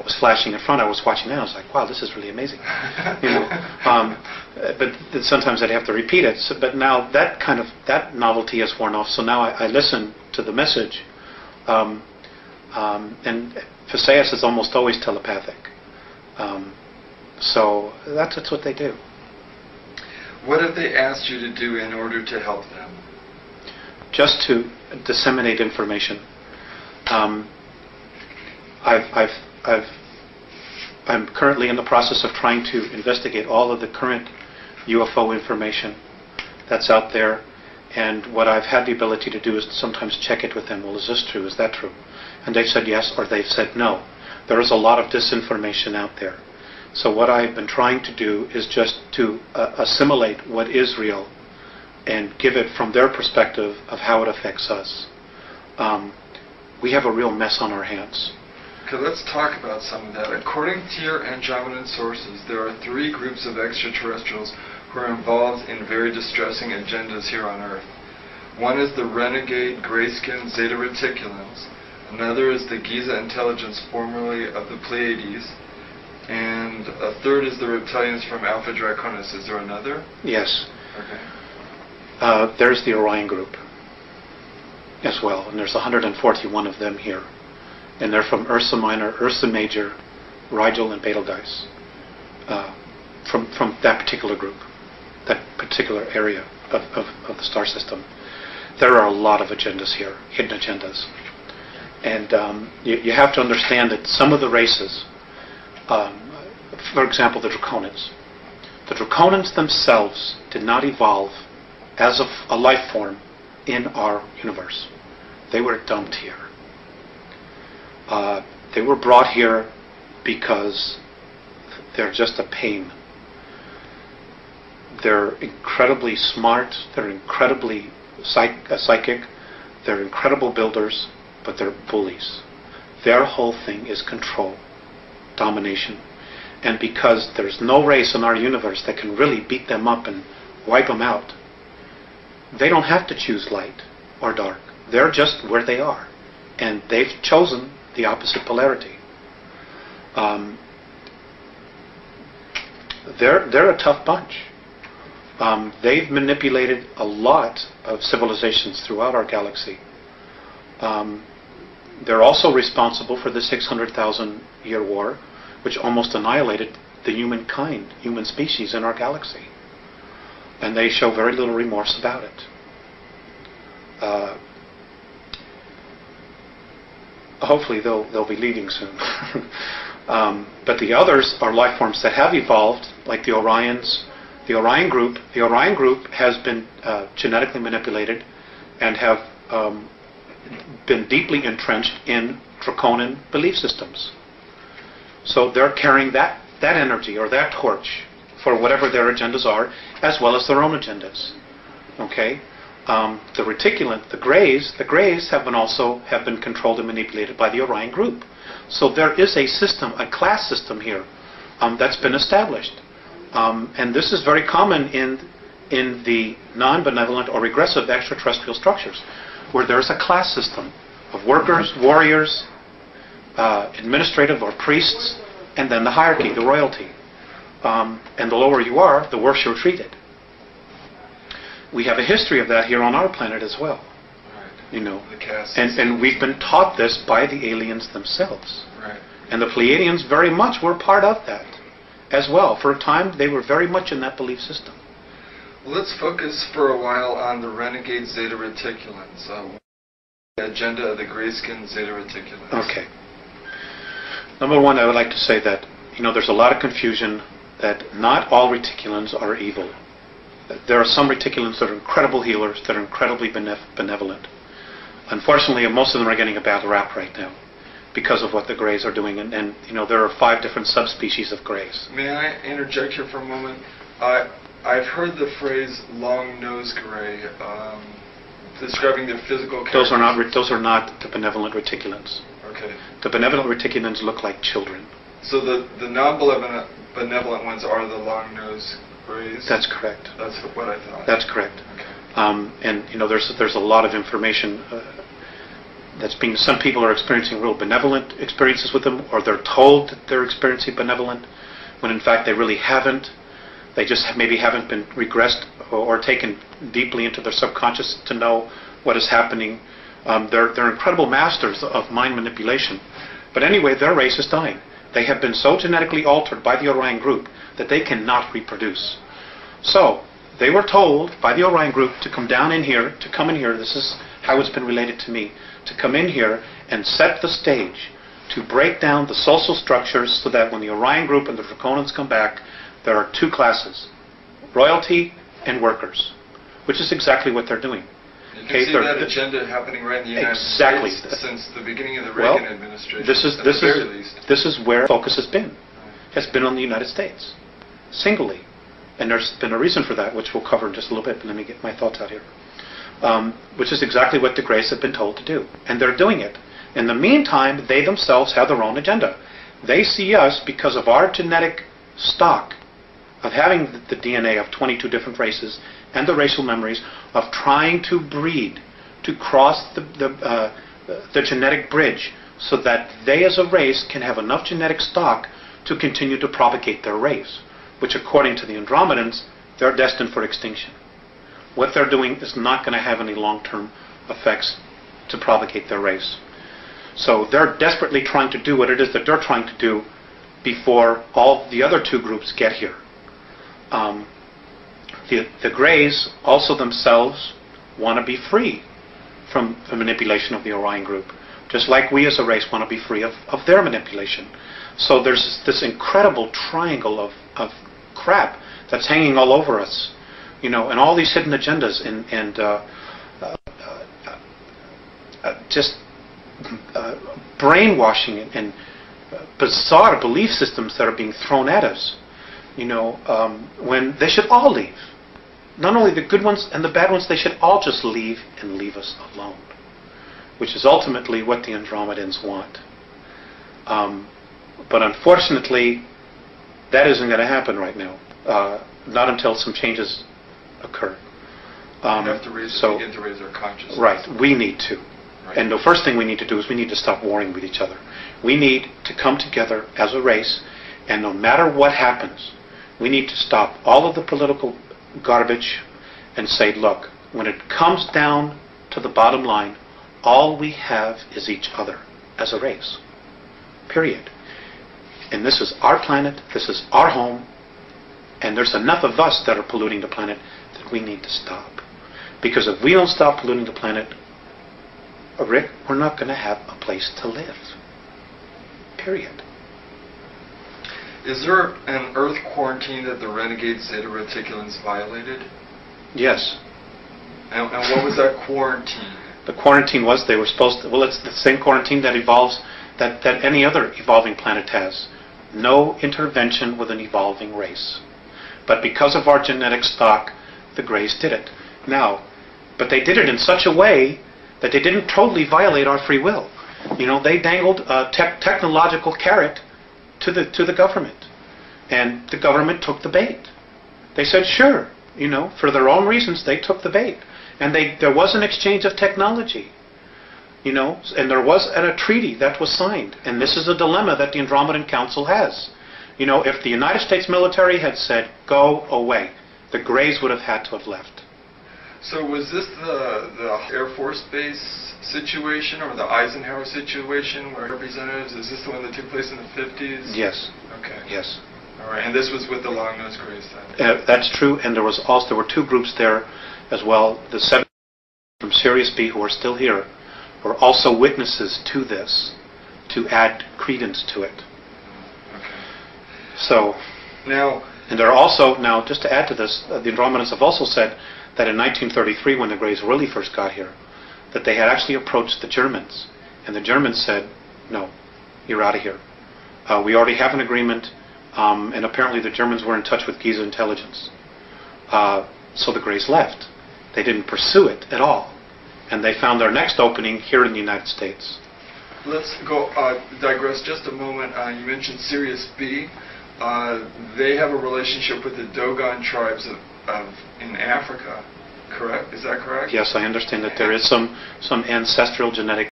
that was flashing in front. I was watching that. I was like, wow, this is really amazing. But sometimes I'd have to repeat it. So, but now that novelty has worn off. So now I listen to the message. And Phaseus is almost always telepathic. So that's what they do. What have they asked you to do in order to help them? Just to disseminate information. I'm currently in the process of trying to investigate all of the current UFO information that's out there, and what I've had the ability to do is to sometimes check it with them. Well, is this true? Is that true? And they've said yes, or they've said no. There is a lot of disinformation out there. So what I've been trying to do is just to assimilate what is real and give it from their perspective of how it affects us. We have a real mess on our hands. Okay, let's talk about some of that. According to your Andromedan sources, there are 3 groups of extraterrestrials who are involved in very distressing agendas here on Earth. One is the renegade gray-skinned Zeta Reticulans. Another is the Giza intelligence, formerly of the Pleiades. And a third is the reptilians from Alpha Draconis. Is there another? Yes. Okay. There's the Orion group as well, and there's 141 of them here. And they're from Ursa Minor, Ursa Major, Rigel, and Betelgeuse. From that particular group, that particular area of the star system. There are a lot of agendas here, hidden agendas. And you have to understand that some of the races, for example, the Draconians. The Draconians themselves did not evolve as a life form in our universe. They were dumped here. They were brought here because they're just a pain. They're incredibly smart. They're incredibly psychic. They're incredible builders, but they're bullies. Their whole thing is control, domination. And because there's no race in our universe that can really beat them up and wipe them out, they don't have to choose light or dark. They're just where they are. And they've chosen the opposite polarity. They're a tough bunch. They've manipulated a lot of civilizations throughout our galaxy. They're also responsible for the 600,000-year war, which almost annihilated the human species in our galaxy. And they show very little remorse about it. Hopefully they'll be leaving soon. But the others are life forms that have evolved, like the Orions. The Orion group has been genetically manipulated and have been deeply entrenched in draconian belief systems. So they're carrying that energy or that torch for whatever their agendas are, as well as their own agendas. Okay, the reticulant, the Greys have been controlled and manipulated by the Orion group. So there is a system, a class system here that's been established, and this is very common in the non-benevolent or regressive extraterrestrial structures, where there's a class system of workers, warriors, administrative or priests, and then the hierarchy, the royalty. And the lower you are, the worse you're treated. We have a history of that here on our planet as well. Right. You know, and we've been taught this by the aliens themselves. Right. And the Pleiadians very much were part of that as well. For a time, they were very much in that belief system. Well, let's focus for a while on the renegade Zeta Reticulans. The agenda of the gray-skinned Zeta Reticulans. Okay. Number one, I would like to say that, there's a lot of confusion that not all reticulans are evil. There are some reticulans that are incredible healers, that are incredibly benevolent. Unfortunately, most of them are getting a bad rap right now because of what the Greys are doing. And there are 5 different subspecies of Greys. May I interject here for a moment? I've heard the phrase long-nosed Grey describing their physical characteristics. Those are not the benevolent reticulans. Okay. The benevolent reticulans look like children. So the non-benevolent ones are the long-nosed Greys? That's correct. That's what I thought. That's correct. Okay. And there's a lot of information some people are experiencing real benevolent experiences with them, or they're told that they're experiencing benevolent, when in fact they really haven't. They just maybe haven't been regressed or taken deeply into their subconscious to know what is happening. They're incredible masters of mind manipulation. But anyway, their race is dying. They have been so genetically altered by the Orion group that they cannot reproduce. So they were told by the Orion group to come in here, this is how it's been related to me, to come in here and set the stage to break down the social structures so that when the Orion group and the Draconans come back, there are two classes, royalty and workers, which is exactly what they're doing. You can see that agenda happening right in the United States since the beginning of the Reagan administration. This is where focus has been. Has been on the United States, singly. And there's been a reason for that, which we'll cover in just a little bit, but let me get my thoughts out here. Which is exactly what the Greys have been told to do. And they're doing it. In the meantime, they themselves have their own agenda. They see us, because of our genetic stock, of having the DNA of 22 different races and the racial memories, of trying to breed, to cross the genetic bridge so that they as a race can have enough genetic stock to continue to propagate their race, which according to the Andromedans, they're destined for extinction. What they're doing is not going to have any long-term effects to propagate their race. So they're desperately trying to do what it is that they're trying to do before all the other two groups get here. The Greys also themselves want to be free from the manipulation of the Orion group, just like we as a race want to be free of their manipulation. So there's this incredible triangle of crap that's hanging all over us, and all these hidden agendas and just brainwashing and bizarre belief systems that are being thrown at us, when they should all leave. Not only the good ones and the bad ones, they should all just leave and leave us alone, which is ultimately what the Andromedans want. But unfortunately, that isn't going to happen right now, not until some changes occur. We have to begin to raise our consciousness. Right, we need to. Right. And the first thing we need to do is we need to stop warring with each other. We need to come together as a race, and no matter what happens, we need to stop all of the political garbage and say, look, when it comes down to the bottom line, all we have is each other as a race. Period. And this is our planet, this is our home, and there's enough of us that are polluting the planet that we need to stop. Because if we don't stop polluting the planet, Rick, we're not going to have a place to live. Period. Is there an Earth quarantine that the renegade Zeta Reticulans violated? Yes. And what was that quarantine? The quarantine was they were supposed to, well, it's the same quarantine that evolves, that any other evolving planet has. No intervention with an evolving race. But because of our genetic stock, the Greys did it. Now, but they did it in such a way that they didn't totally violate our free will. They dangled a technological carrot to the government, and the government took the bait. They said, sure, for their own reasons, they took the bait, and there was an exchange of technology, and there was a treaty that was signed, and this is a dilemma that the Andromedan Council has. If the United States military had said, go away, the Greys would have had to have left. So was this the Air Force Base situation or the Eisenhower situation where representatives, is this the one that took place in the 50s? Yes. Okay. Yes. All right, and this was with the Long-Nosed Greys then? That's true, and there were two groups there as well. The 7 from Sirius B who are still here were also witnesses to this, to add credence to it. Okay. So, now, and there are also, now just to add to this, the Andromedans have also said that in 1933, when the Greys really first got here, that they had actually approached the Germans, and the Germans said, no, you're out of here. We already have an agreement, and apparently the Germans were in touch with Giza intelligence. So the Greys left. They didn't pursue it at all, and they found their next opening here in the United States. Let's go digress just a moment. You mentioned Sirius B. They have a relationship with the Dogon tribes in Africa, correct? Is that correct? Yes, I understand that there is some ancestral genetic